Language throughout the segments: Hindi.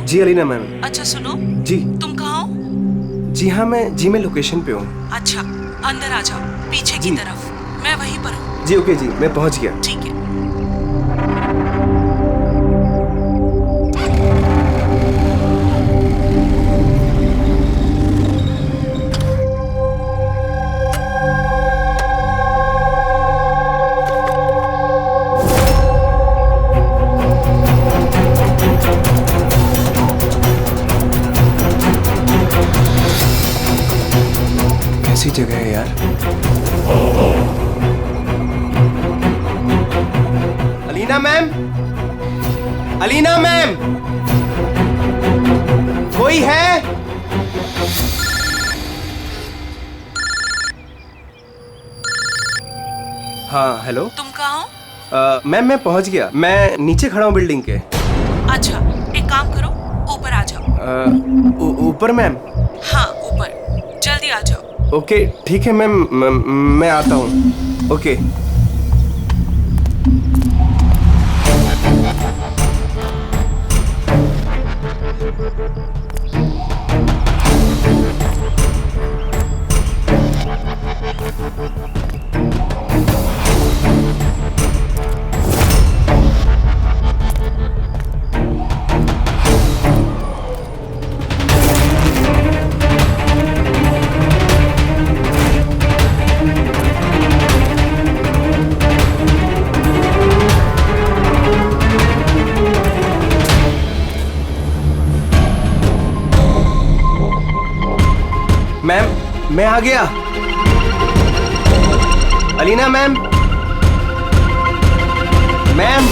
जी अलीना मैम। अच्छा सुनो, जी तुम कहाँ हो? जी हाँ, मैं लोकेशन पे हूँ। अच्छा, अंदर आ जाओ, पीछे की तरफ, मैं वहीं पर हूँ। जी ओके जी, मैं पहुँच गया। ठीक है। कैसी जगह है यार। अलीना मैम, अलीना मैम, कोई है? हाँ हेलो। तुम कहाँ हो? मैम मैं पहुंच गया, मैं नीचे खड़ा हूँ बिल्डिंग के। अच्छा, एक काम करो, ऊपर आ जाओ। ऊपर मैम? हाँ ऊपर, जल्दी आ जाओ। ओके ठीक है मैम, मैं आता हूँ। ओके। मैम मैं आ गया। Alina ma'am, ma'am.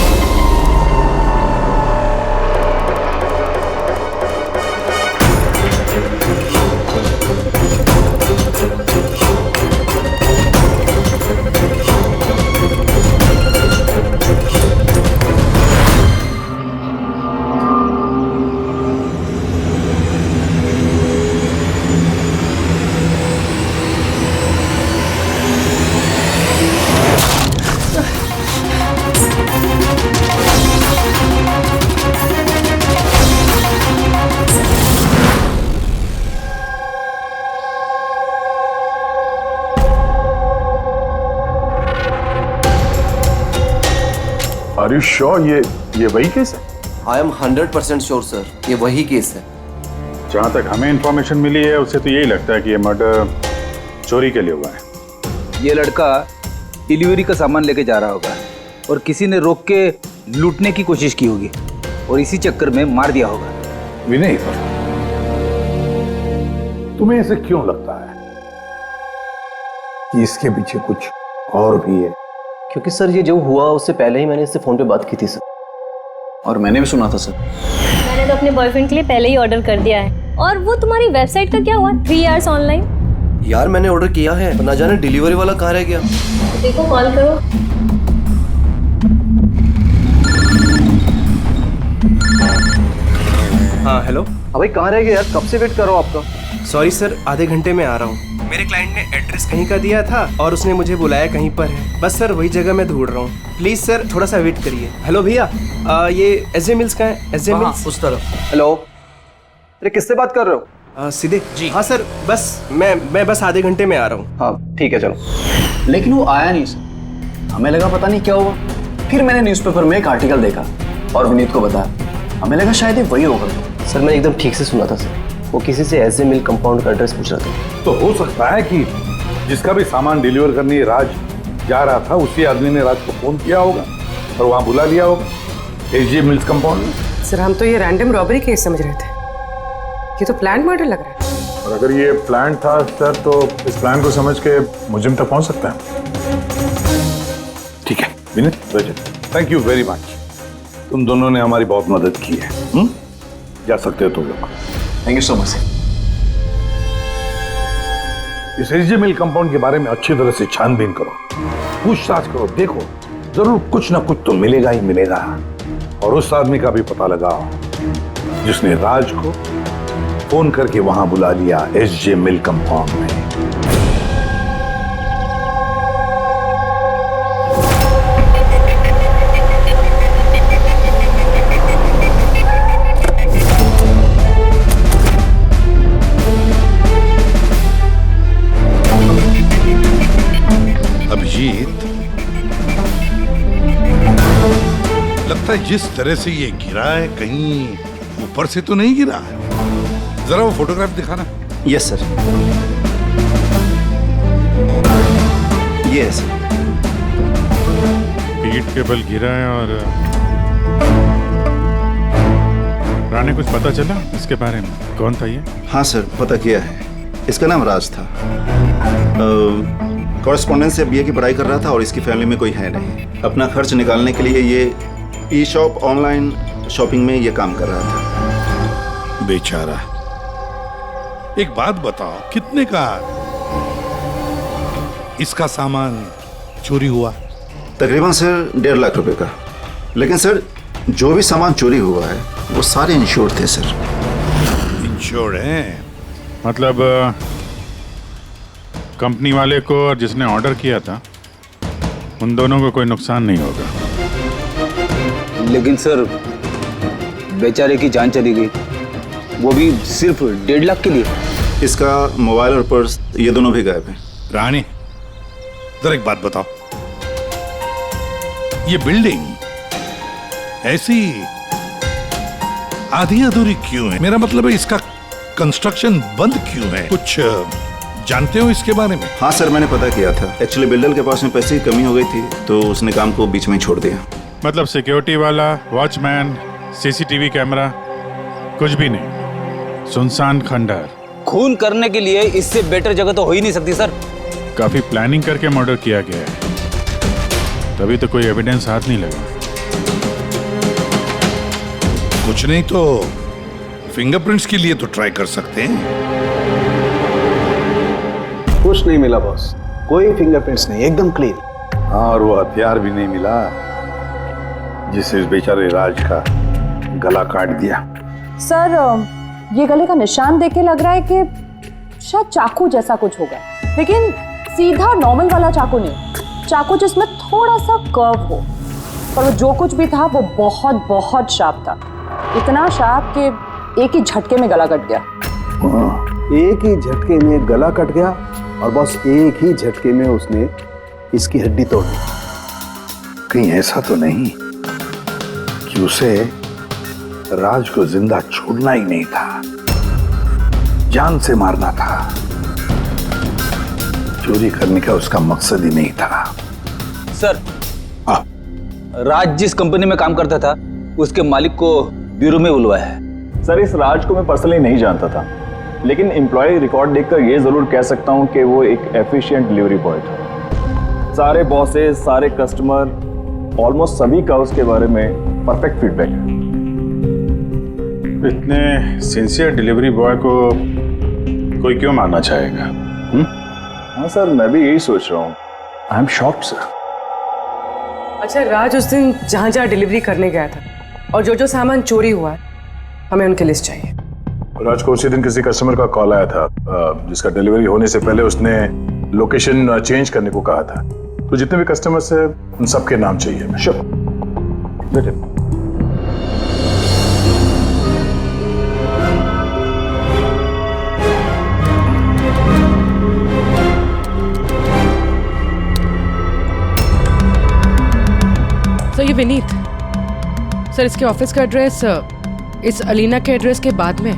Are you sure ये वही केस है? आई एम 100% श्योर सर, ये वही केस है। जहाँ तक हमें इंफॉर्मेशन मिली है उससे तो यही लगता है कि ये मर्डर चोरी के लिए हुआ है। ये लड़का डिलीवरी का सामान लेके जा रहा होगा और किसी ने रोक के लूटने की कोशिश की होगी और इसी चक्कर में मार दिया होगा। विनय, तुम्हें ऐसे क्यों लगता है कि इसके पीछे कुछ और भी है? क्योंकि सर ये जो हुआ उससे पहले ही मैंने इससे फोन पे बात की थी सर, और मैंने भी सुना था सर। मैंने तो अपने बॉयफ्रेंड के लिए पहले ही ऑर्डर कर दिया है। और वो तुम्हारी वेबसाइट का क्या हुआ? 3 आवर्स ऑनलाइन। यार मैंने ऑर्डर किया है, ना जाने डिलीवरी वाला कहाँ रह गया। देखो कॉल करो। हाँ हेलो। अभी कहाँ रह गया यार, कब से वेट कर रहा हूँ आपका। सॉरी सर, आधे घंटे में आ रहा हूँ। मेरे क्लाइंट ने एड्रेस कहीं का दिया था और उसने मुझे बुलाया कहीं पर है। बस सर वही जगह मैं ढूंढ रहा हूँ। प्लीज सर थोड़ा सा वेट करिए। हेलो भैया, ये एसजे मिल्स का है? एसजे मिल्स उस तरफ। हेलो, अरे किससे बात कर रहे हो? सीधे जी। हाँ सर, बस मैं बस आधे घंटे में आ रहा हूँ। हाँ ठीक है चलो। लेकिन वो आया नहीं सर, हमें लगा पता नहीं क्या हुआ। फिर मैंने न्यूज़पेपर में एक आर्टिकल देखा और विनीत को बताया, हमें लगा शायद ये वही होगा। सर मैं एकदम ठीक से सुना था सर, वो किसी से एसजे मिल कंपाउंड का एड्रेस पूछ रहा था। तो हो सकता है कि जिसका भी सामान डिलीवर करने राज जा रहा था उसी आदमी ने राज को फोन किया होगा और वहां बुला लिया होगा एसजे मिल्स कंपाउंड में। सर हम तो ये रैंडम रॉबरी केस समझ रहे थे, ये तो प्लान मर्डर लग रहा है। और अगर ये प्लान था सर तो इस प्लान को समझ के मुजिम तक पहुंच सकता है। ठीक है Vineet, thank you very much, तुम दोनों ने हमारी बहुत मदद की है। जा सकते हो तुम लोग। Thank you so much. इस एसजे मिल कंपाउंड के बारे में अच्छी तरह से छानबीन करो, पूछताछ करो, देखो जरूर कुछ ना कुछ तो मिलेगा ही मिलेगा। और उस आदमी का भी पता लगाओ जिसने राज को फोन करके वहां बुला लिया एसजे मिल कंपाउंड में। लगता है जिस तरह से ये गिरा है कहीं ऊपर से तो नहीं गिरा है। जरा वो फोटोग्राफ दिखाना। Yes sir. यस पीठ के बल गिरा है। और राणे कुछ पता चला इसके बारे में? कौन था ये? हाँ सर, पता किया है। इसका नाम राज था। कॉरेस्पॉन्डेंस से बीए की पढ़ाई कर रहा था और इसकी फैमिली में कोई है नहीं। अपना खर्च निकालने के लिए ये ई शॉप ऑनलाइन शॉपिंग में ये काम कर रहा था। बेचारा। एक बात बताओ, कितने का इसका सामान चोरी हुआ? तकरीबन सर 1.5 लाख रुपए का। लेकिन सर जो भी सामान चोरी हुआ है वो सारे इंश्योर्ड थे सर। इंश्योर्ड हैं? मतलब कंपनी वाले को और जिसने ऑर्डर किया था उन दोनों को कोई नुकसान नहीं होगा। लेकिन सर बेचारे की जान चली गई, वो भी सिर्फ 1.5 लाख के लिए। इसका मोबाइल और पर्स ये दोनों भी गायब हैं। रानी, जरा एक बात बताओ, ये बिल्डिंग ऐसी आधी अधूरी क्यों है? मेरा मतलब है इसका कंस्ट्रक्शन बंद क्यों है? कुछ जानते हो इसके बारे में? हाँ सर, मैंने पता किया था। एक्चुअली बिल्डर के पास में पैसे की कमी हो गई थी तो उसने काम को बीच में ही छोड़ दिया। मतलब सिक्योरिटी वाला, वॉचमैन, सीसीटीवी कैमरा कुछ भी नहीं, सुनसान खंडहर। खून करने के लिए इससे बेटर जगह तो हो ही नहीं सकती सर। काफी प्लानिंग करके मर्डर किया गया है, तभी तो कोई एविडेंस हाथ नहीं लगा। कुछ नहीं तो फिंगरप्रिंट्स के लिए तो ट्राई कर सकते हैं। कुछ नहीं मिला बॉस, कोई फिंगरप्रिंट्स नहीं, एकदम क्लीन। और वो हथियार भी नहीं मिला जिससे इस बेचारे राज का गला काट दिया। सर ये गले का निशान देख के लग रहा है कि शायद चाकू जैसा कुछ होगा, लेकिन सीधा नॉर्मल वाला चाकू नहीं, चाकू जिसमें थोड़ा सा कर्व हो। और वो जो कुछ भी था वो बहुत बहुत शार्प था, इतना शार्प कि एक ही झटके में गला कट गया। एक ही झटके में गला कट गया और बस एक ही झटके में उसने इसकी हड्डी तोड़ दी। कहीं ऐसा तो नहीं कि उसे राज को जिंदा छोड़ना ही नहीं था, जान से मारना था। चोरी करने का उसका मकसद ही नहीं था। सर राज जिस कंपनी में काम करता था उसके मालिक को ब्यूरो में बुलवाया है। सर इस राज को मैं पर्सनली नहीं जानता था, लेकिन एम्प्लॉय रिकॉर्ड देखकर ये जरूर कह सकता हूँ कि वो एक एफिशिएंट डिलीवरी बॉय था। सारे बॉसेस, सारे कस्टमर, ऑलमोस्ट सभी का उसके बारे में परफेक्ट फीडबैक है। इतने सिंसियर डिलीवरी बॉय को कोई क्यों मारना चाहेगा? हाँ सर, मैं भी यही सोच रहा हूँ। I am shocked sir. अच्छा, राज उस दिन जहाँ जहाँ डिलीवरी करने गया था और जो जो सामान चोरी हुआ है, हमें उनकी लिस्ट चाहिए। राज को उसी दिन किसी कस्टमर का कॉल आया था जिसका डिलीवरी होने से पहले उसने लोकेशन चेंज करने को कहा था। तो जितने भी कस्टमर्स हैं उन सबके नाम चाहिए हमें। श्योर बेटे। सर ये विनीत सर, इसके ऑफिस का एड्रेस इस अलीना के एड्रेस के बाद में।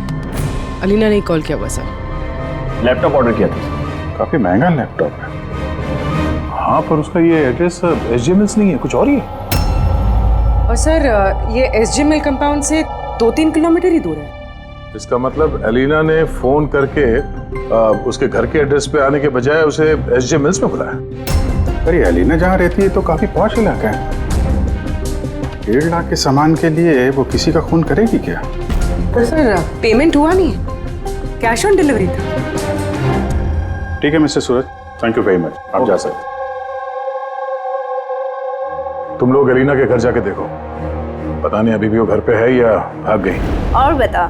अलीना ने कॉल किया हुआ सर। लैपटॉप ऑर्डर किया था। काफी महंगा लैपटॉप है। हाँ, पर उसका ये एड्रेस SJ मिल्स नहीं है, कुछ और ही है। और सर ये SJ मिल कंपाउंड से 2-3 किलोमीटर ही दूर है। इसका मतलब एलिना ने फोन करके उसके घर के एड्रेस पे आने के बजाय उसे SJ मिल्स में बुलाया। अरे एलिना जहाँ रहती है तो काफी पॉश इलाका है। 1.5 लाख के सामान के लिए वो किसी का खून करेगी क्या? तो सर पेमेंट हुआ नहीं, कैश ऑन डिलीवरी था। ठीक है mister Suraj, thank you very much. आप जा सकते। तुम लोग एलिना के घर जाके देखो, पता नहीं अभी भी वो घर पे है या भाग गई। और बता,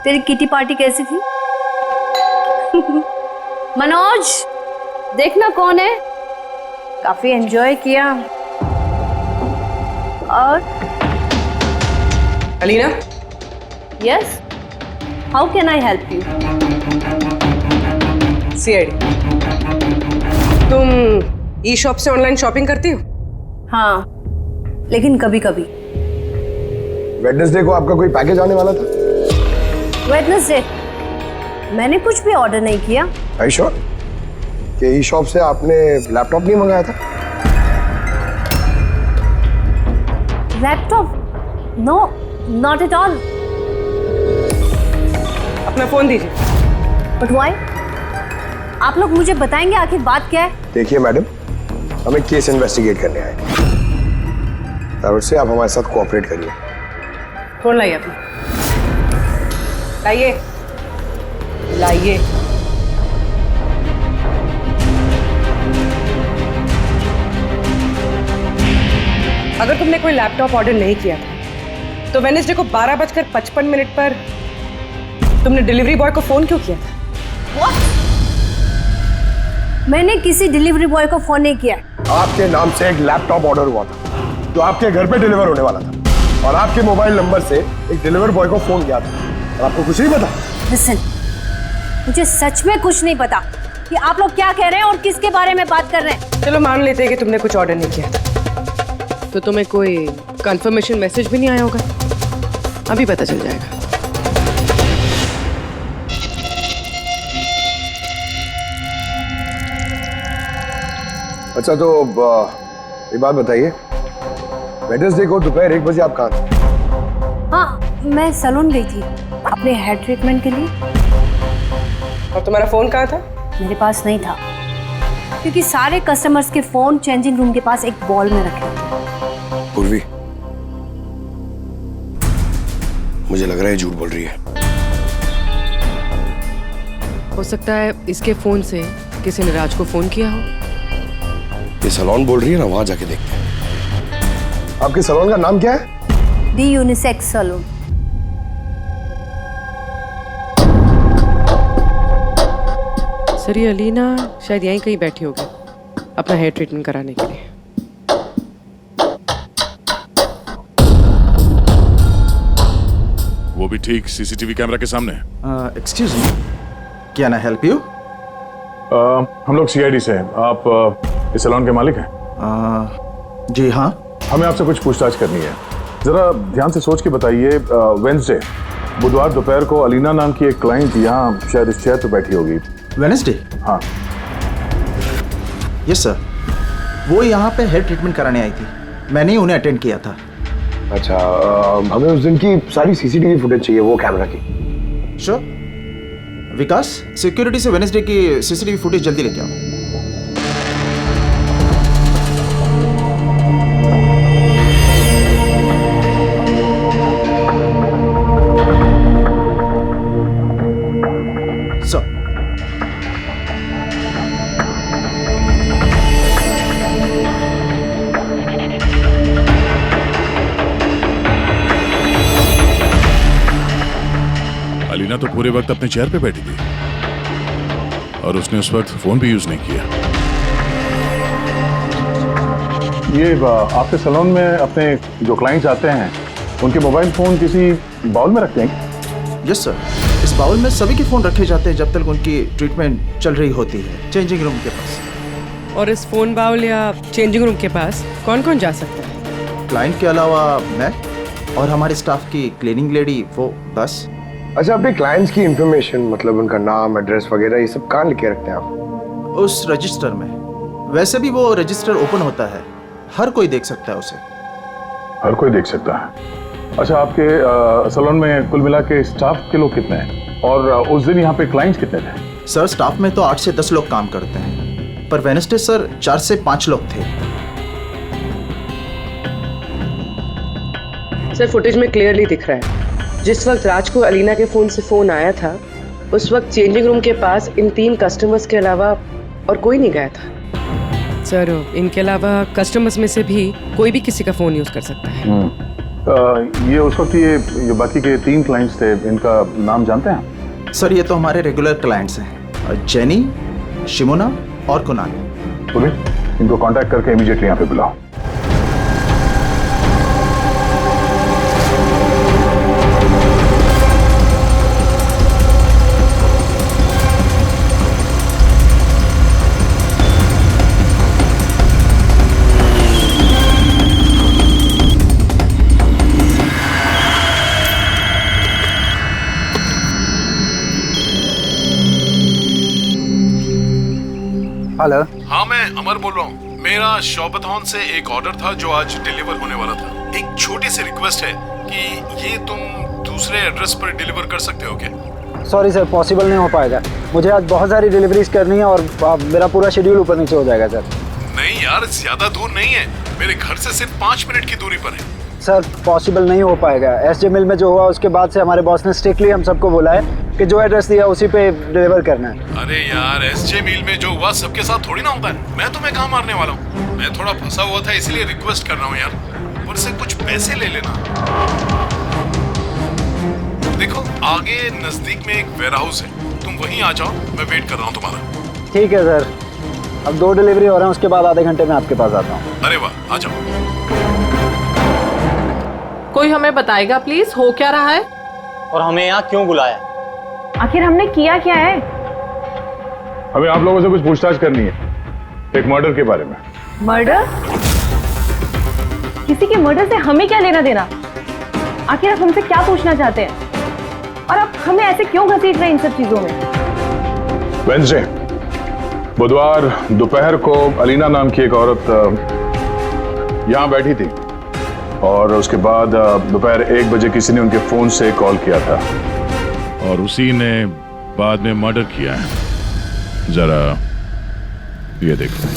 तेरी किटी पार्टी कैसी थी? मनोज, देखना कौन है, काफी एंजॉय किया। और Alina? Yes, how can I help you? CID, तुम ई शॉप से ऑनलाइन शॉपिंग करती हो? हाँ, लेकिन कभी कभी। वेडनेसडे को आपका कोई पैकेज आने वाला था? वेडनेसडे मैंने कुछ भी ऑर्डर नहीं किया। आई श्योर कि ई शॉप से आपने लैपटॉप नहीं मंगाया था? Laptop? No, not at all. अपना फोन दीजिए। But why? आप लोग मुझे बताएंगे आखिर बात क्या है? देखिए मैडम, हमें केस इन्वेस्टिगेट करने आए, और से आप हमारे साथ कोऑपरेट करिए। फोन लाइए अपना, लाइए लाइए। अगर तुमने कोई लैपटॉप ऑर्डर नहीं किया था तो वेडनेसडे को 12:55 पर तुमने डिलीवरी बॉय को फोन क्यों किया था? What? मैंने किसी डिलीवरी बॉय को फोन नहीं किया। आपके नाम से एक लैपटॉप ऑर्डर हुआ था जो आपके घर पे डिलीवर होने वाला था, और आपके मोबाइल नंबर से एक डिलीवर बॉय को फोन किया था, और आपको कुछ नहीं पता? लिसन, मुझे सच में कुछ नहीं पता कि आप लोग क्या कह रहे हैं और किसके बारे में बात कर रहे हैं। चलो मान लेते हैं कि तुमने कुछ ऑर्डर नहीं किया था, तो तुम्हें कोई कंफर्मेशन मैसेज भी नहीं आया होगा। अभी पता चल जाएगा। अच्छा, तो एक बात बताइए, वेडनेसडे को दोपहर 1 बजे आप कहाँ थे? हाँ, मैं सैलून गई थी अपने हेयर ट्रीटमेंट के लिए। और तुम्हारा फोन कहाँ था? मेरे पास नहीं था, क्योंकि सारे कस्टमर्स के फोन चेंजिंग रूम के पास एक बॉल में रखे थे। पूर्वी, मुझे लग रहा है झूठ बोल रही है। हो सकता है इसके फोन से किसी ने राज को फोन किया हो। ये सैलून बोल रही है ना, वहां जाके देखते हैं। आपके सैलून का नाम क्या है? D unisex salon. सर, ये अलीना शायद यहीं कहीं बैठी होगी अपना हेयर ट्रीटमेंट कराने के लिए। वो भी ठीक सीसीटीवी कैमरा के सामने। Excuse me, can I help you? हम लोग सीआईडी से हैं। आप इस सैलून के मालिक हैं? जी हाँ। हमें आपसे कुछ पूछताछ करनी है। जरा ध्यान से सोच के बताइए, वेडनेसडे बुधवार दोपहर को अलीना नाम की एक क्लाइंट यहाँ शायद इस चेयर पे बैठी होगी। वेडनेसडे? हाँ। यस सर, वो यहाँ पे हेयर ट्रीटमेंट कराने आई थी, मैंने ही उन्हें अटेंड किया था। अच्छा, हमें उस दिन की सारी सीसीटीवी फुटेज चाहिए, वो कैमरा की। श्योर। विकास, सिक्योरिटी से वेडनेसडे की सीसीटीवी फुटेज जल्दी लेके आओ। अलीना तो पूरे वक्त अपने चेयर पे बैठी थी और उसने उस वक्त फोन भी यूज नहीं किया। ये आपके सैलून में अपने जो क्लाइंट्स आते हैं उनके मोबाइल फोन किसी बाउल में रखते हैं? यस सर, इस बाउल में सभी के फोन रखे जाते हैं जब तक उनकी ट्रीटमेंट चल रही होती है, चेंजिंग रूम के पास। और इस फोन बाउल या चेंजिंग रूम के पास कौन कौन जा सकता है? क्लाइंट के अलावा मैं और हमारे स्टाफ की क्लीनिंग लेडी, वो बस। अच्छा, अपने क्लाइंट्स की इंफॉर्मेशन, मतलब उनका नाम, एड्रेस वगैरह, ये सब कहाँ लिख के रखते हैं आप? उस रजिस्टर में। वैसे भी वो रजिस्टर ओपन होता है, हर कोई देख सकता है उसे। हर कोई देख सकता है? अच्छा, आपके सैलून में कुल मिला के स्टाफ के लोग कितने हैं, और उस दिन यहाँ पे क्लाइंट्स कितने थे? सर, स्टाफ में तो 8 से 10 लोग काम करते हैं, पर वेडनेसडे सर 4 से 5 लोग थे। सर, फुटेज में क्लियरली दिख रहा है जिस वक्त राज को अलीना के फोन से फोन आया था उस वक्त चेंजिंग रूम के पास इन 3 कस्टमर्स के अलावा और कोई नहीं गया था। सर, इनके अलावा कस्टमर्स में से भी कोई भी किसी का फोन यूज कर सकता है। ये उस वक्त ये जो बाकी के 3 क्लाइंट्स थे, इनका नाम जानते हैं? सर, ये तो हमारे रेगुलर क्लाइंट्स हैं, जेनी, शिमोना और कुणाल। इनको कांटेक्ट करके इमीडिएटली यहाँ पे बुलाओ। हेलो। हाँ, मैं अमर बोल रहा हूँ। मेरा शॉपथॉन से एक ऑर्डर था जो आज डिलीवर होने वाला था। एक छोटी सी रिक्वेस्ट है कि ये तुम दूसरे एड्रेस पर डिलीवर कर सकते हो क्या? सॉरी सर, पॉसिबल नहीं हो पाएगा। मुझे आज बहुत सारी डिलीवरीज करनी है और मेरा पूरा शेड्यूल ऊपर नीचे हो जाएगा सर। नहीं यार, ज्यादा दूर नहीं है, मेरे घर से सिर्फ 5 मिनट की दूरी पर है। सर पॉसिबल नहीं हो पाएगा। एसजे मिल में जो हुआ उसके बाद से हमारे बॉस ने स्ट्रिक्टली हम सबको बोला है कि जो एड्रेस दिया उसी पे डिलीवर करना है। अरे यार, एसजे मिल में जो हुआ सबके साथ थोड़ी ना होता है। मैं तुम्हें कहाँ मारने वाला हूँ। मैं थोड़ा फंसा हुआ था इसलिए रिक्वेस्ट कर रहा हूँ यार, ऊपर से कुछ पैसे ले लेना। देखो आगे नजदीक में एक वेयरहाउस है, तुम वहीं आ जाओ, मैं वेट कर रहा हूँ तुम्हारा। ठीक है सर, अब 2 डिलीवरी हो रहे हैं, उसके बाद आधे घंटे में आपके पास आता हूँ। अरे वाह, आ जाओ। कोई हमें बताएगा प्लीज हो क्या रहा है और हमें यहाँ क्यों बुलाया? आखिर हमने किया क्या है? हमें आप लोगों से कुछ पूछताछ करनी है, एक मर्डर के बारे में। मर्डर? किसी के मर्डर से हमें क्या लेना देना? आखिर आप हमसे क्या पूछना चाहते हैं और आप हमें ऐसे क्यों घसीट रहे हैं इन सब चीजों में? वेंसडे बुधवार दोपहर को अलीना नाम की एक औरत यहाँ बैठी थी और उसके बाद दोपहर 1 बजे किसी ने उनके फोन से कॉल किया था और उसी ने बाद में मर्डर किया है। जरा ये देखो।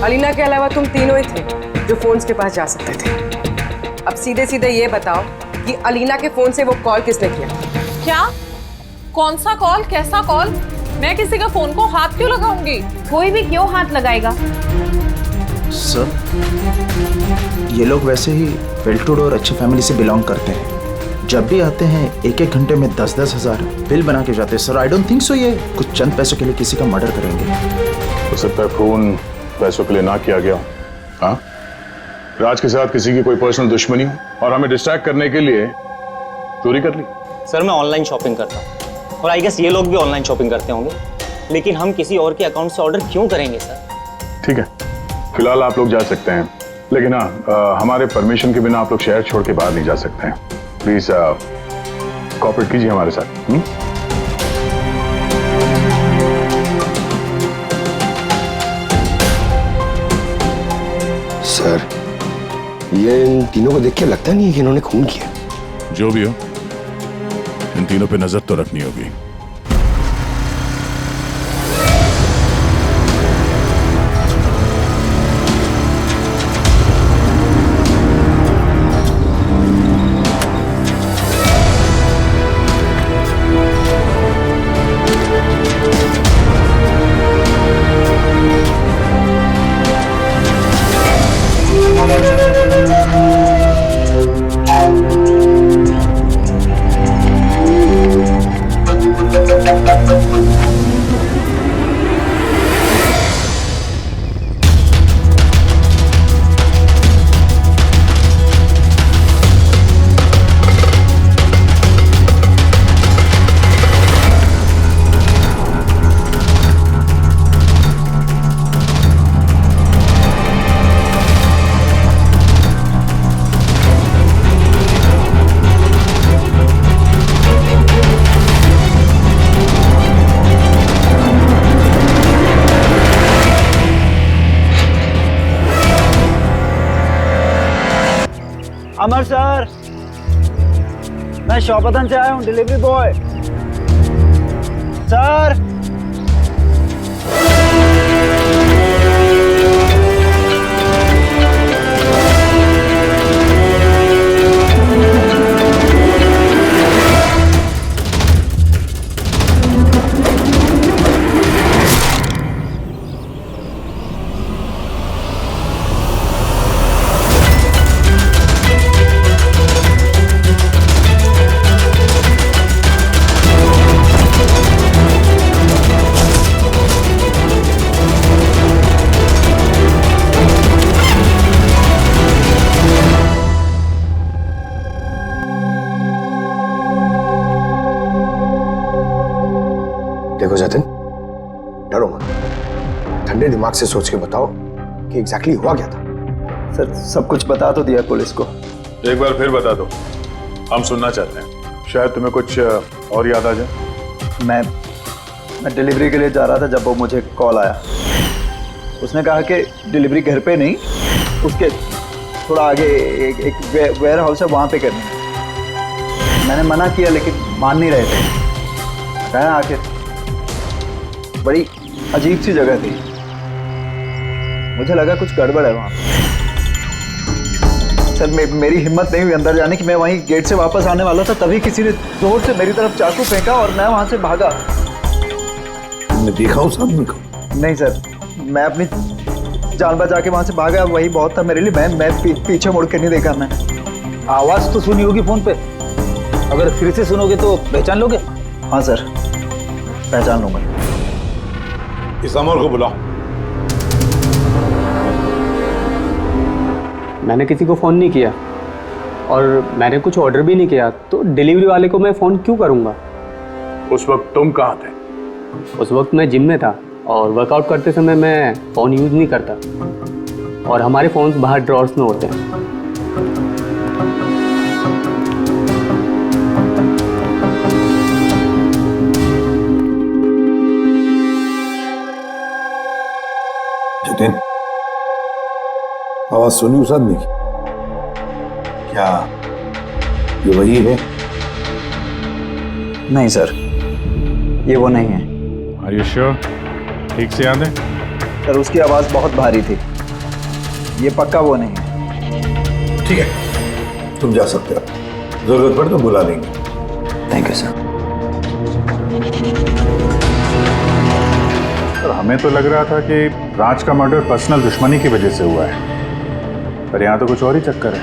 अलीना के अलावा तुम तीनों ही थे जो फोन्स के पास जा सकते थे। अब सीधे सीधे ये बताओ कि अलीना के फोन से वो कॉल किसने किया? क्या? कौन सा कॉल? कैसा कॉल? मैं किसी का फोन को हाथ क्यों लगाऊंगी? कोई भी क्यों हाथ लगाएगा? सर, ये लोग वैसे ही वेल टू डू और अच्छी फैमिली से बिलोंग करते हैं। जब भी आते हैं 1-1 घंटे में 10-10 हज़ार बिल बना के जाते हैं। Sir I don't think so ये कुछ चंद पैसों के लिए किसी का मर्डर करेंगे। हो सकता है फोन पैसों के लिए ना किया गया हो। हाँ, राज के साथ किसी की कोई पर्सनल दुश्मनी हो और हमें डिस्ट्रैक्ट करने के लिए चोरी कर ली। सर मैं ऑनलाइन शॉपिंग करता हूँ और आई गेस ये लोग भी ऑनलाइन शॉपिंग करते होंगे, लेकिन हम किसी और के अकाउंट से ऑर्डर क्यों करेंगे सर? ठीक है, फिलहाल आप लोग जा सकते हैं, लेकिन हाँ हमारे परमिशन के बिना आप लोग शहर छोड़ के बाहर नहीं जा सकते हैं। प्लीज कोऑपरेट कीजिए हमारे साथ। सर, ये इन तीनों को देख के लगता नहीं है कि इन्होंने खून किया। जो भी हो, इन तीनों पे नजर तो रखनी होगी। अमर सर, मैं शॉपथन से आया हूँ, डिलीवरी बॉय। सर देखो जतिन, डरो मत, ठंडे दिमाग से सोच के बताओ कि एग्जैक्टली हुआ क्या था? सर सब कुछ बता तो दिया पुलिस को। एक बार फिर बता दो, हम सुनना चाहते हैं, शायद तुम्हें कुछ और याद आ जाए। मैं डिलीवरी के लिए जा रहा था जब वो मुझे कॉल आया। उसने कहा कि डिलीवरी घर पे नहीं, उसके थोड़ा आगे एक वेयर हाउस है, वहाँ पे करनी है। मैंने मना किया लेकिन मान नहीं रहे थे। कहा आखिर बड़ी अजीब सी जगह थी, मुझे लगा कुछ गड़बड़ है वहाँ। सर मेरी हिम्मत नहीं हुई अंदर जाने की। मैं वहीं गेट से वापस आने वाला था, तभी किसी ने जोर से मेरी तरफ चाकू फेंका और मैं वहाँ से भागा। तुमने देखा उस आदमी को? नहीं सर, मैं अपनी जान बचा के वहाँ से भागा, वही बहुत था मेरे लिए। मैं पीछे मुड़ के नहीं देखा। मैं आवाज तो सुनी होगी फोन पे, अगर फिर से सुनोगे तो पहचान लोगे? हाँ सर, पहचान लूंगा। इस अमर को बुलाओ। मैंने किसी को फ़ोन नहीं किया और मैंने कुछ ऑर्डर भी नहीं किया, तो डिलीवरी वाले को मैं फ़ोन क्यों करूँगा? उस वक्त तुम कहाँ थे? उस वक्त मैं जिम में था और वर्कआउट करते समय मैं फ़ोन यूज़ नहीं करता, और हमारे फ़ोन्स बाहर ड्रॉर्स में होते हैं। जतिन, आवाज सुनी उस आदमी की? क्या ये वही है? नहीं सर, ये वो नहीं है। Are you sure? ठीक से याद है? सर उसकी आवाज बहुत भारी थी, ये पक्का वो नहीं है। ठीक है, तुम जा सकते हो, जरूरत पड़े तो बुला लेंगे। Thank you sir. हमें तो लग रहा था कि राज का मर्डर पर्सनल दुश्मनी की वजह से हुआ है, पर यहाँ तो कुछ और ही चक्कर है।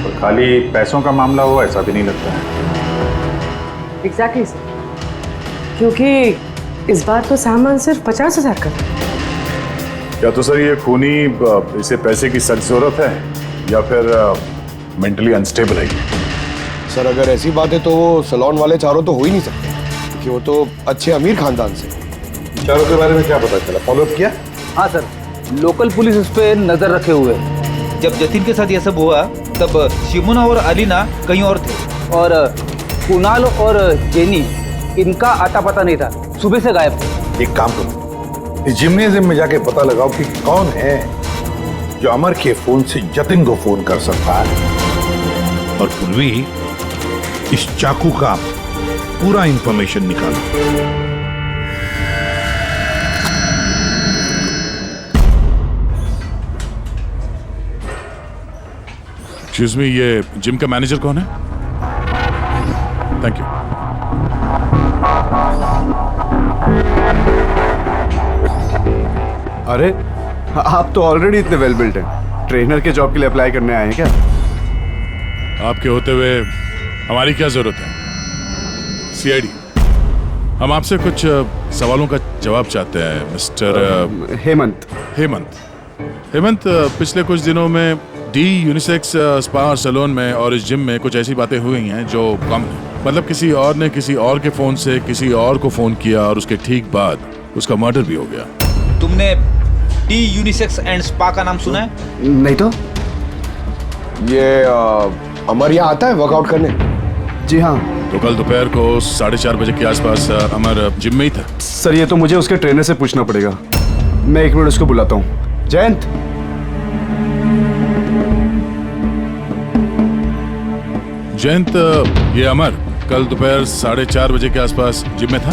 और खाली पैसों का मामला हुआ ऐसा भी नहीं लगता है। एग्जैक्टली सर, क्योंकि इस बार तो सामान सिर्फ 50,000 का था। क्या तो सर ये खूनी इसे पैसे की सख्त जरूरत है या फिर मेंटली अनस्टेबल है? सर अगर ऐसी बात है तो वो सलोन वाले चारों तो हो ही नहीं सकते, क्योंकि वो तो अच्छे अमीर खानदान से। चारों के बारे में क्या पता चला? फॉलोअप किया? हाँ सर, लोकल पुलिस उस पर नजर रखे हुए है। जब जतिन के साथ यह सब हुआ तब शिमुना और अलीना कहीं और थे, और कुणाल और जेनी, इनका आता पता नहीं था, सुबह से गायब थे। एक काम करो, इस जिम्नेजियम में जाके पता लगाओ कि कौन है जो अमर के फोन से जतिन को फोन कर सकता है। और पूर्वी इस चाकू का पूरा इंफॉर्मेशन निकालो। एक्सक्यूज मी, ये जिम का मैनेजर कौन है? Thank you. अरे आप तो ऑलरेडी इतने वेल बिल्ट हैं, ट्रेनर के जॉब के लिए अप्लाई करने आए हैं क्या? आपके होते हुए हमारी क्या जरूरत है? सीआईडी, हम आपसे कुछ सवालों का जवाब चाहते हैं मिस्टर हेमंत। हेमंत, पिछले कुछ दिनों में डी यूनिसेक्स स्पा सैलून में और इस जिम में कुछ ऐसी बातें हुई हैं जो कम है। मतलब किसी और ने किसी और के फोन से किसी और को फोन किया और उसके ठीक बाद उसका मर्डर भी हो गया। तुमने डी यूनिसेक्स एंड स्पा का नाम सुना है? नहीं तो। ये अमर यहाँ आता है वर्कआउट करने? जी हाँ। तो कल दोपहर को 4:30 बजे के आसपास अमर जिम में ही था। सर ये तो मुझे उसके ट्रेनर से पूछना पड़ेगा, मैं 1 मिनट उसको बुलाता हूँ। जयंत, ये अमर कल दोपहर 4:30 बजे के आसपास जिम में था?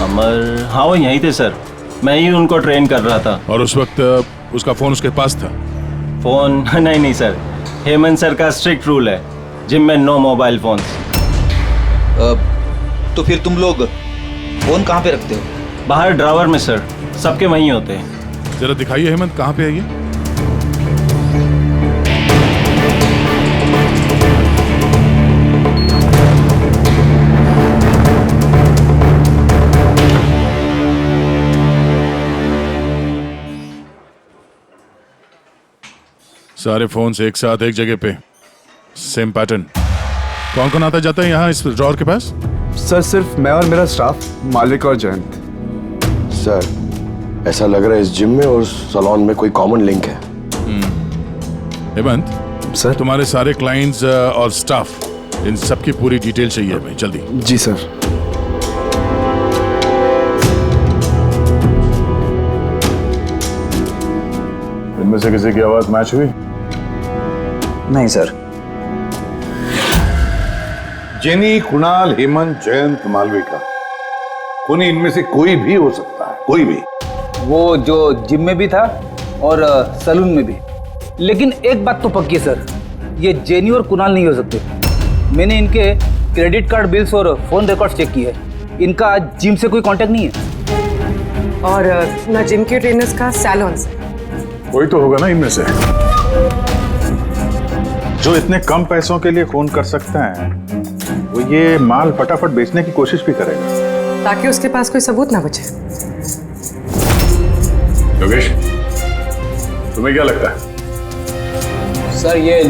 अमर, हाँ वो यहीं थे सर, मैं ही उनको ट्रेन कर रहा था। और उस वक्त उसका फोन उसके पास था? फोन नहीं सर, हेमंत सर का स्ट्रिक्ट रूल है, जिम में नो मोबाइल फोन। तो फिर तुम लोग फोन कहाँ पे रखते हो? बाहर ड्रावर में सर, सबके वहीं होते हैं। जरा दिखाइए हेमंत, कहाँ पे है ये? सारे फोन्स एक साथ एक जगह पे, सेम पैटर्न। कौन कौन आता जाता है यहाँ इस ड्रॉअर के पास? सर सिर्फ मैं और मेरा स्टाफ, मालिक और जयंत। सर ऐसा लग रहा है इस जिम में और सैलून में कोई कॉमन लिंक है। हेमंत सर, तुम्हारे सारे क्लाइंट्स और स्टाफ, इन सबकी पूरी डिटेल चाहिए हमें, जल्दी। जी सर। इनमें से किसी की आवाज मैच हुई? नहीं सर। जेनी, कुणाल, हेमंत, जयंत, मालविका, कोई इनमें से कोई भी हो सकता है, कोई भी। वो जो जिम में भी था और सलून में भी। लेकिन एक बात तो पक्की है सर, ये जेनी और कुणाल नहीं हो सकते। मैंने इनके क्रेडिट कार्ड बिल्स और फोन रिकॉर्ड्स चेक किए, इनका जिम से कोई कांटेक्ट नहीं है। और ना जिम के ट्रेनर्स का सैलून से। कोई तो होगा ना इनमें से जो इतने कम पैसों के लिए फोन कर सकता है, वो ये माल फटाफट बेचने की कोशिश भी करेगा ताकि उसके पास कोई सबूत ना बचे। योगेश, तुम्हें क्या लगता है? सर ये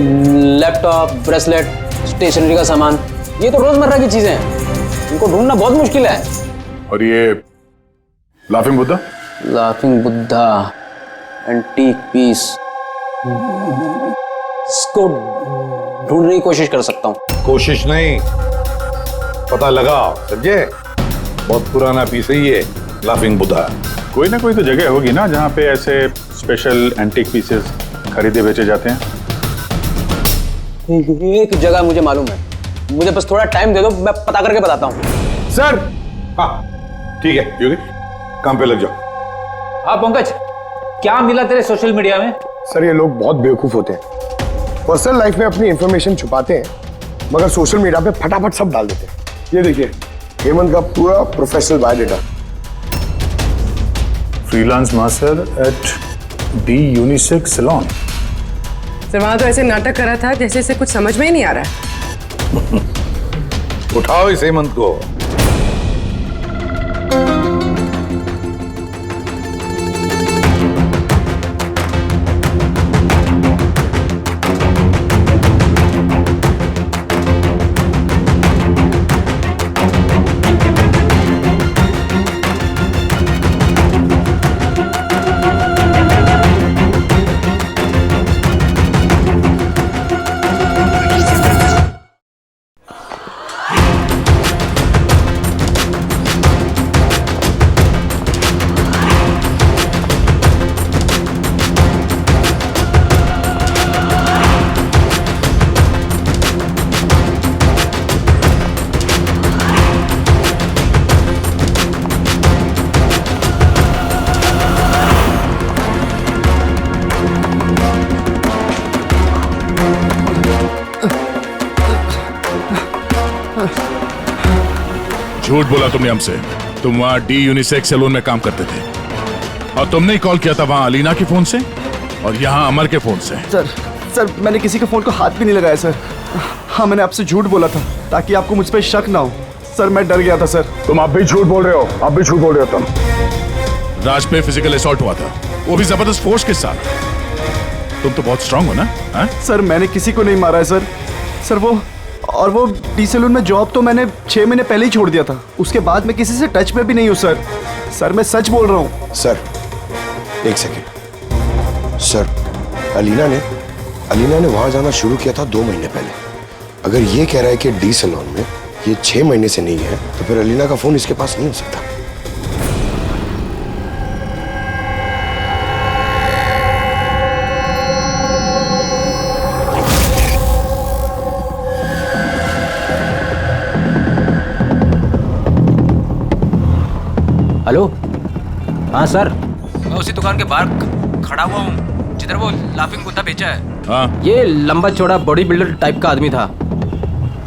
लैपटॉप, ब्रेसलेट, स्टेशनरी का सामान, ये तो रोजमर्रा की चीजें हैं, इनको ढूंढना बहुत मुश्किल है। और ये laughing Buddha? Laughing Buddha, antique piece, इसको ढूंढने की कोशिश कर सकता हूँ। कोशिश नहीं, पता लगाओ, समझे? बहुत पुराना पीस है ये लाफिंग बुद्धा। कोई ना कोई तो जगह होगी ना जहाँ पे ऐसे स्पेशल एंटीक पीसेस खरीदे बेचे जाते हैं। एक जगह मुझे मालूम है, मुझे बस थोड़ा टाइम दे दो, मैं पता करके बताता हूँ। सर, हाँ ठीक है योगेश, काम पे लग जाओ। हाँ पंकज, क्या मिला तेरे सोशल मीडिया में? सर ये लोग बहुत बेवकूफ होते हैं, पर्सनल लाइफ में अपनी इंफॉर्मेशन छुपाते हैं मगर सोशल मीडिया पे फटाफट सब डाल देते हैं। ये देखिए हेमंत का पूरा professional biodata. Freelance master at the unisex salon. Sir वहां तो ऐसे नाटक करा था जैसे इसे कुछ समझ में ही नहीं आ रहा है। उठाओ इस हेमंत को। झूठ बोला तुमने हमसे। तुम वहां डी यूनिसेक्स सैलून में काम करते थे और तुमने ही कॉल किया था वहां अलीना के फोन से और यहाँ अमर के फोन से। सर मैंने किसी के फोन को हाथ भी नहीं लगाया सर। हाँ मैंने आपसे झूठ बोला था ताकि आपको मुझ पर शक ना हो। सर मैं डर गया था सर। तुम आप भी झूठ बोल रहे हो, आप भी झूठ बोल रहे हो। तुम राज पे फिजिकल असॉल्ट हुआ था, वो भी जबरदस्त फोर्स के साथ। तुम तो बहुत स्ट्रांग हो ना? हा? सर मैंने किसी को नहीं मारा है सर। सर वो डी सैलून में जॉब तो मैंने 6 महीने पहले ही छोड़ दिया था। उसके बाद मैं किसी से टच में भी नहीं हूँ सर। सर मैं सच बोल रहा हूँ। सर एक सेकेंड सर, अलीना ने वहां जाना शुरू किया था 2 महीने पहले। अगर ये कह रहा है कि डी सैलून में ये 6 महीने से नहीं है तो फिर अलीना का फोन इसके पास नहीं हो सकता। हेलो, हाँ सर। मैं उसी दुकान के बाहर खड़ा हुआ हूँ जिधर वो लाफिंग बुद्धा बेचा है। हाँ। ये लंबा चौड़ा बॉडी बिल्डर टाइप का आदमी था।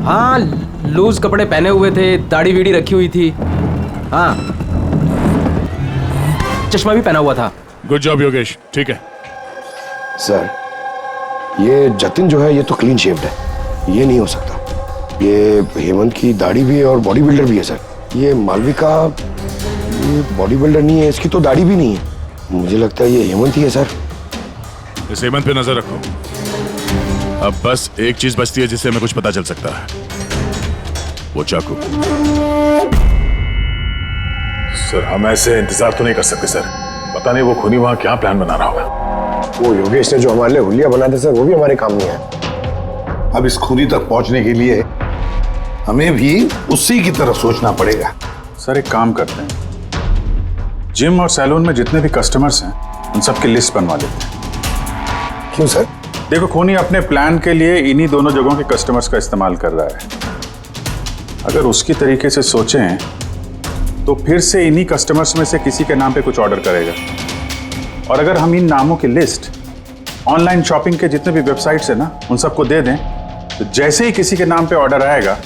हाँ, लूज कपड़े पहने हुए थे, दाढ़ी वीड़ी रखी हुई थी। हाँ, चश्मा भी पहना हुआ था। गुड जॉब योगेश, ठीक है। सर ये जतिन जो है ये तो क्लीन शेव्ड है, ये नहीं हो सकता। ये हेमंत की दाढ़ी भी है और बॉडी बिल्डर भी है सर। ये मालविका ये बॉडी बिल्डर नहीं है, इसकी तो दाढ़ी भी नहीं है। मुझे लगता है ये हेमंत ही है सर। इस हेमंत पे नजर रखो। अब बस एक चीज बचती है जिससे हमें कुछ पता चल सकता है, वो चाकू। सर हम ऐसे इंतजार तो नहीं कर सकते सर। पता नहीं वो खूनी वहां क्या प्लान बना रहा होगा। वो योगेश ने जो हमारे लिए हुलिया बनाया था सर, वो भी हमारे काम नहीं है। अब इस खूनी तक पहुंचने के लिए हमें भी उसी की तरह सोचना पड़ेगा। सर एक काम करते हैं, जिम और सैलून में जितने भी कस्टमर्स हैं उन सबकी लिस्ट बनवा लेते हैं। क्यों सर? देखो खूनी अपने प्लान के लिए इन्हीं दोनों जगहों के कस्टमर्स का इस्तेमाल कर रहा है। अगर उसकी तरीके से सोचें तो फिर से इन्हीं कस्टमर्स में से किसी के नाम पे कुछ ऑर्डर करेगा, और अगर हम इन नामों की लिस्ट ऑनलाइन शॉपिंग के जितने भी वेबसाइट्स हैं ना उन सबको दे दें, तो जैसे ही किसी के नाम पे ऑर्डर आएगा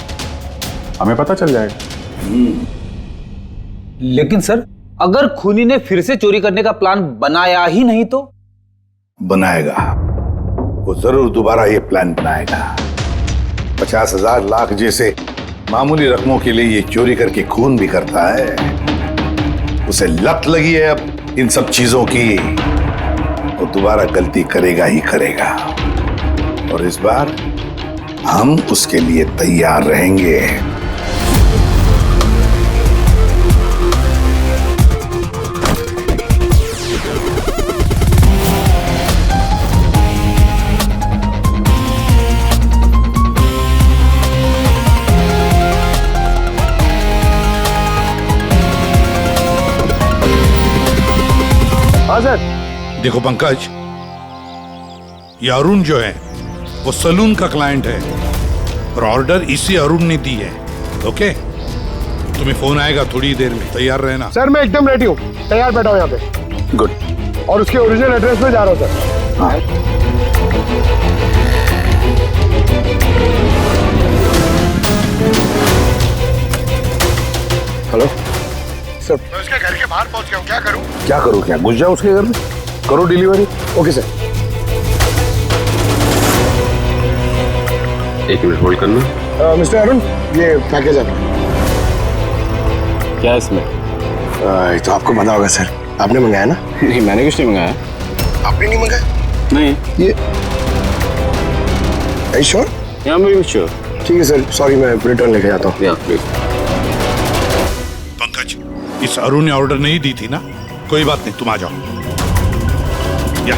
हमें पता चल जाएगा। लेकिन सर अगर खूनी ने फिर से चोरी करने का प्लान बनाया ही नहीं तो? बनाएगा, वो जरूर दोबारा ये प्लान बनाएगा। 50,000 लाख जैसे मामूली रकमों के लिए ये चोरी करके खून भी करता है। उसे लत लगी है अब इन सब चीजों की, वो दोबारा गलती करेगा ही करेगा, और इस बार हम उसके लिए तैयार रहेंगे। देखो पंकज, ये अरुण जो है वो सलून का क्लाइंट है और ऑर्डर इसी अरुण ने दी है। ओके, तुम्हें फोन आएगा थोड़ी देर में, तैयार रहना। सर मैं एकदम रेडी हूँ, तैयार बैठा हूँ यहाँ पे। गुड। और उसके ओरिजिनल एड्रेस पे जा रहा हूँ सर। हाँ। हेलो सर, मैं उसके घर के बाहर पहुँच गया हूँ, क्या करूँ? क्या करो? क्या घुस जाओ उसके घर में, करो डिलीवरी। Okay sir. एक मिनट होल्ड करना। मिस्टर अरुण, ये पैकेज है। क्या है इसमें? ये तो आपको पता होगा सर, आपने मंगाया ना? नहीं, मैंने कुछ नहीं मंगाया। आपने नहीं मंगाया? नहीं। ये श्योर? या मैं श्योर। ठीक है सर, सॉरी मैं रिटर्न लेके जाता हूँ। प्लीज। पंकज, इस अरुण ने ऑर्डर नहीं दी थी ना? कोई बात नहीं, तुम आ जाओ। या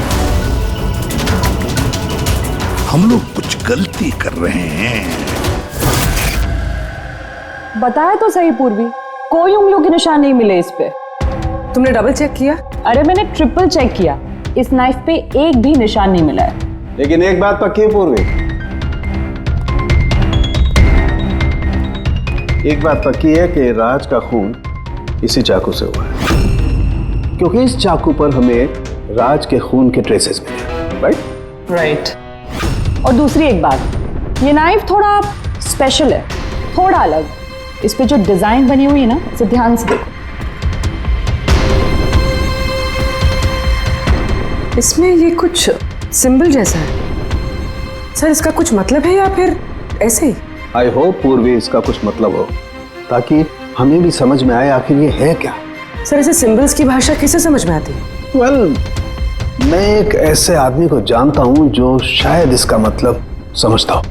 हम लोग कुछ गलती कर रहे हैं। बताया तो सही पूर्वी, कोई उंगलियों के निशान नहीं मिले इस पे। तुमने डबल चेक किया? अरे मैंने ट्रिपल चेक किया, इस नाइफ पे एक भी निशान नहीं मिला है। लेकिन एक बात पक्की है पूर्वी, एक बात पक्की है कि राज का खून इसी चाकू से हुआ है, क्योंकि इस चाकू पर हमें राज के खून के ट्रेसेस मिले। राइट? राइट। और दूसरी एक बात, ये नाइफ थोड़ा स्पेशल है, थोड़ा अलग। इस पे जो डिजाइन बनी हुई है ना, इसे ध्यान से देखो। इसमें ये कुछ सिंबल जैसा है सर, इसका कुछ मतलब है या फिर ऐसे ही? आई होप पूर्वी इसका कुछ मतलब हो, ताकि हमें भी समझ में आए आखिर ये है क्या। सर ऐसे सिंबल्स की भाषा किसे समझ में आती है? वेल, मैं एक ऐसे आदमी को जानता हूं जो शायद इसका मतलब समझता हो।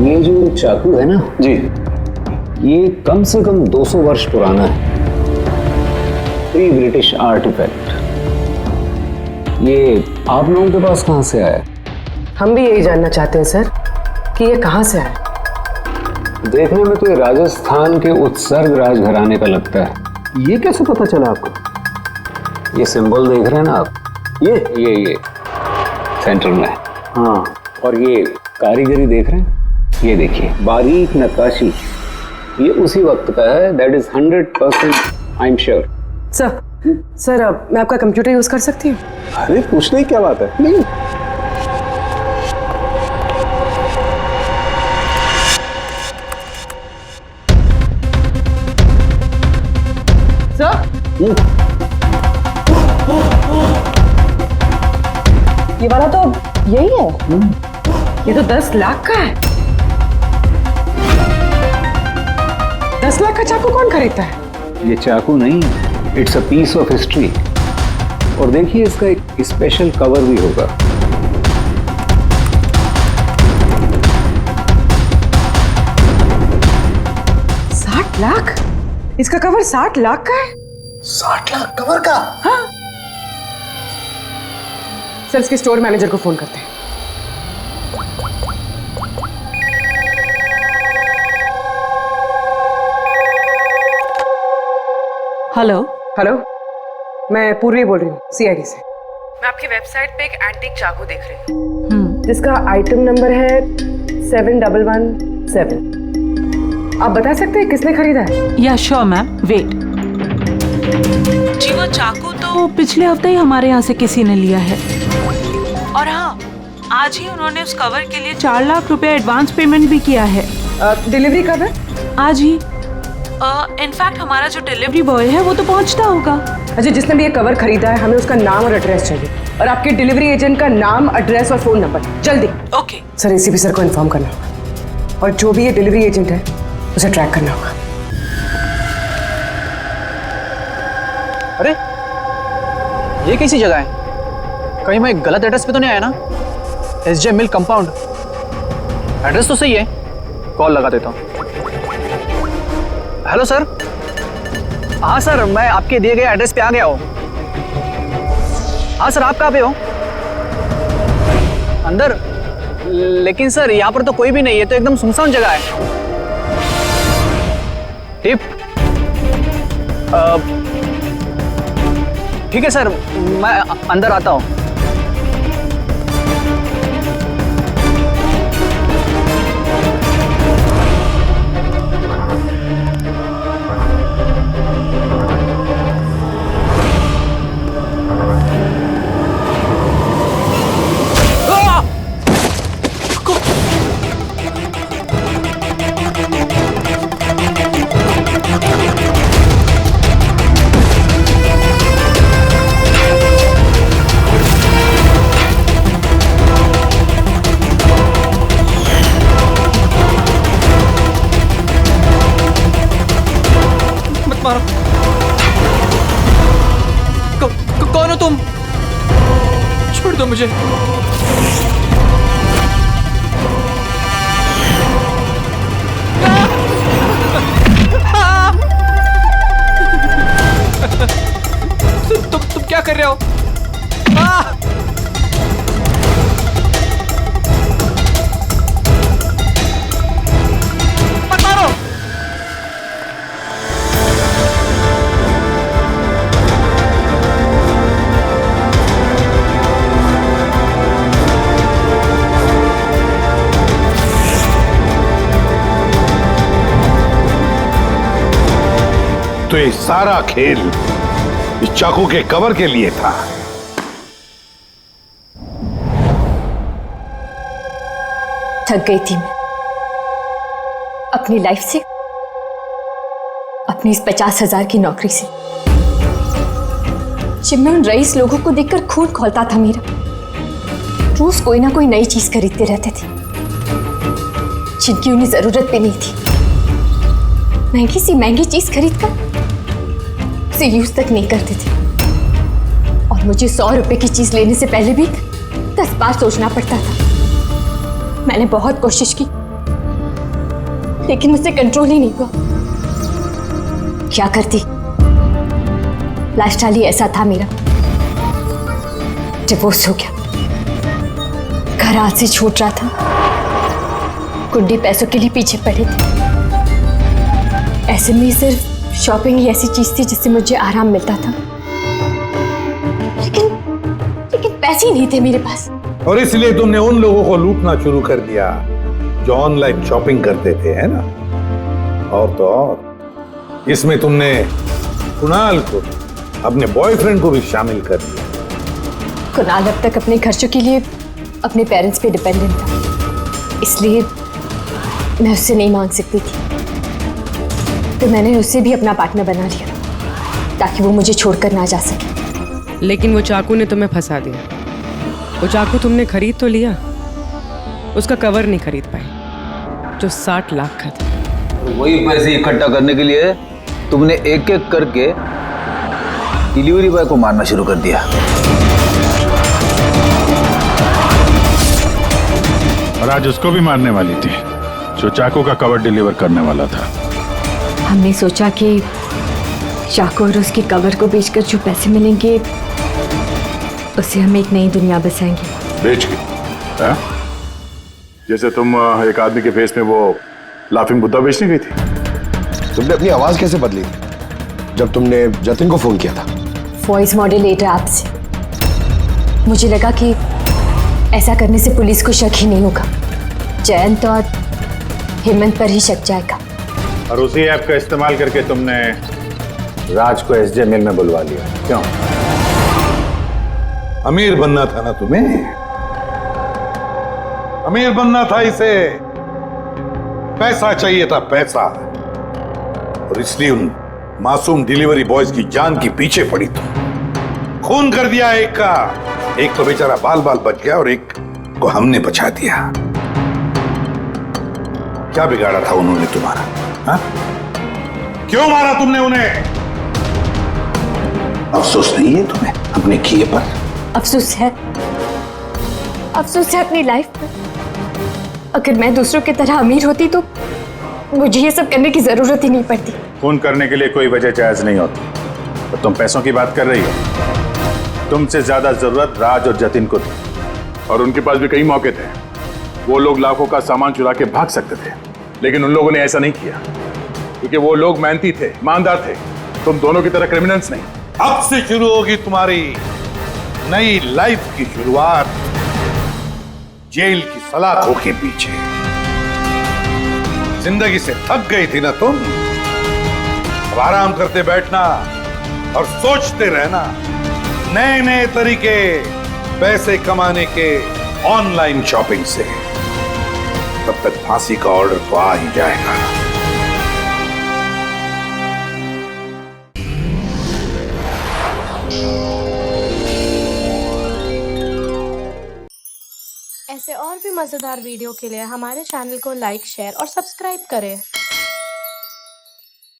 ये जो चाकू है ना जी, ये कम से कम 200 वर्ष पुराना है। Pre British artifact. ये आप लोगों के पास कहाँ से आया? हम भी यही जानना चाहते हैं सर कि ये कहाँ से आया। देखने में तो ये राजस्थान के उत्सर्ग राजघराने का लगता है। ये कैसे पता चला आपको? ये सिंबल देख रहे हैं ना आप, ये सेंटर में। हाँ, और ये कारीगरी देख रहे हैं, ये देखिए बारीक नक्काशी, ये उसी वक्त का है। That is 100% I am sure. Sir अब मैं आपका कंप्यूटर यूज कर सकती हूँ? अरे पूछने की क्या बात है। नहीं। ये वाला तो यही है। ये तो 10 लाख का है। 10 लाख का चाकू कौन खरीदता है? ये चाकू नहीं, it's a piece of history. और देखिए इसका एक स्पेशल कवर भी होगा। लाख? इसका कवर 60 लाख का है? 60 लाख कवर का? हाँ। सर इसके स्टोर मैनेजर को फोन करते हैं। हेलो हेलो, मैं पूर्वी बोल रही हूँ सीआईडी से। मैं आपकी वेबसाइट पे एक एंटीक चाकू देख रही हूँ जिसका आइटम नंबर है 7117। आप बता सकते हैं किसने खरीदा है? या श्योर मैम, वेट। जी वो चाकू तो पिछले हफ्ते ही हमारे यहाँ से किसी ने लिया है, और हाँ आज ही उन्होंने उस कवर के लिए 4 लाख रुपए एडवांस पेमेंट भी किया है। डिलीवरी कब है? आज ही। इनफैक्ट हमारा जो डिलीवरी बॉय है वो तो पहुंचता होगा। अच्छा, जिसने भी ये कवर खरीदा है हमें उसका नाम और एड्रेस चाहिए, और आपके डिलीवरी एजेंट का नाम, एड्रेस और फोन नंबर, जल्दी। ओके सर, एसीपी सर को इन्फॉर्म करना होगा, और जो भी ये डिलीवरी एजेंट है उसे ट्रैक करना होगा। अरे ये कैसी जगह है? कहीं मैं गलत एड्रेस पे तो नहीं आया ना? SJ मिल कंपाउंड, एड्रेस तो सही है। कॉल लगा देता हूँ। Hello sir. हाँ सर, मैं आपके दिए गए एड्रेस पे आ गया हूँ। हाँ सर, आप कहाँ पे हो? अंदर? लेकिन सर यहाँ पर तो कोई भी नहीं है, तो एकदम सुनसान जगह है। टिप? ठीक है सर, मैं अंदर आता हूँ। कौन हो तुम? छोड़ दो मुझे। तुम क्या कर रहे हो? मत मारो। तो ये सारा खेल इस चाकू के कवर के लिए था। थक गई थी मैं अपनी लाइफ से, अपनी इस 50,000 की नौकरी से। जब मैं उन रईस लोगों को देखकर खून खौलता था मेरा, रोज कोई ना कोई नई चीज खरीदते रहते थे जिनकी उन्हें जरूरत भी नहीं थी। महंगी सी महंगी चीज खरीदकर उसे यूज तक नहीं करते थे, और मुझे 100 रुपए की चीज लेने से पहले भी 10 बार सोचना पड़ता था। मैंने बहुत कोशिश की लेकिन मुझसे कंट्रोल ही नहीं हुआ। क्या करती, लाइफस्टाइल ही ऐसा था मेरा। डिवोर्स हो गया, घर हाथ से छूट रहा था, कुंडी पैसों के लिए पीछे पड़े थे। ऐसे में सिर्फ शॉपिंग ही ऐसी चीज थी जिससे मुझे आराम मिलता था, लेकिन पैसे ही नहीं थे मेरे पास। और इसलिए तुमने उन लोगों को लूटना शुरू कर दिया जो ऑनलाइन शॉपिंग करते थे, है ना? और तो और इसमें तुमने कुणाल को, अपने बॉयफ्रेंड को भी शामिल कर दिया। कुणाल अब तक अपने खर्चों के लिए अपने पेरेंट्स पे डिपेंडेंट था, इसलिए मैं उससे नहीं मांग सकती थी। तो मैंने उसे भी अपना पार्टनर बना लिया ताकि वो मुझे छोड़कर ना जा सके। लेकिन वो चाकू ने तुम्हें फंसा दिया। वो चाकू तुमने खरीद तो लिया, उसका कवर नहीं खरीद पाई जो 60 लाख का था। वही पैसे इकट्ठा करने के लिए तुमने एक एक करके डिलीवरी बॉय को मारना शुरू कर दिया। और आज उसको भी मारने वाली थी जो चाकू का कवर डिलीवर करने वाला था। हमने सोचा कि चाकू और उसके कवर को बेचकर जो पैसे मिलेंगे उससे हम एक नई दुनिया बसाएंगे। बेच के? हाँ? जैसे तुम एक आदमी के फेस में वो लाफिंग बुद्धा बेचने गई थी। तुमने अपनी आवाज कैसे बदली थी जब तुमने जतिन को फोन किया था? वॉइस मॉड्यूलेटर ऐप से। मुझे लगा कि ऐसा करने से पुलिस को शक ही नहीं होगा, जयंत और हेमंत पर ही शक जाएगा। और उसी ऐप का इस्तेमाल करके तुमने राज को एसजे मिल में बुलवा लिया, क्यों? अमीर बनना था ना तुम्हें? अमीर बनना था इसे, पैसा चाहिए था, पैसा। और इसलिए उन मासूम डिलीवरी बॉयज की जान की पीछे पड़ी तुम। खून कर दिया एक का, एक तो बेचारा बाल बाल बच गया और एक को हमने बचा दिया। क्या बिगाड़ा था उन्होंने तुम्हारा? हा? क्यों मारा तुमने उन्हें? अफसोस नहीं है तुम्हें अपने किए पर? अफसोस है अपनी लाइफ पर। अगर मैं दूसरों की तरह अमीर होती तो मुझे ये सब करने की जरूरत ही नहीं पड़ती। खून करने के लिए कोई वजह जायज नहीं होती। तो तुम पैसों की बात कर रही हो। तुमसे ज्यादा जरूरत राज और जतिन को थी, और उनके पास भी कई मौके थे। वो लोग लाखों का सामान चुरा के भाग सकते थे, लेकिन उन लोगों ने ऐसा नहीं किया क्योंकि वो लोग मेहनती थे, ईमानदार थे। तुम दोनों की तरह क्रिमिनल्स नहीं। अब से शुरू होगी तुम्हारी नई लाइफ की शुरुआत जेल की सलाखों के पीछे। जिंदगी से थक गई थी ना तुम? अब आराम करते बैठना और सोचते रहना नए नए तरीके पैसे कमाने के ऑनलाइन शॉपिंग से। तब तक फांसी का ऑर्डर तो आ ही जाएगा। ऐसे और भी मजेदार वीडियो के लिए हमारे चैनल को लाइक, शेयर और सब्सक्राइब करें।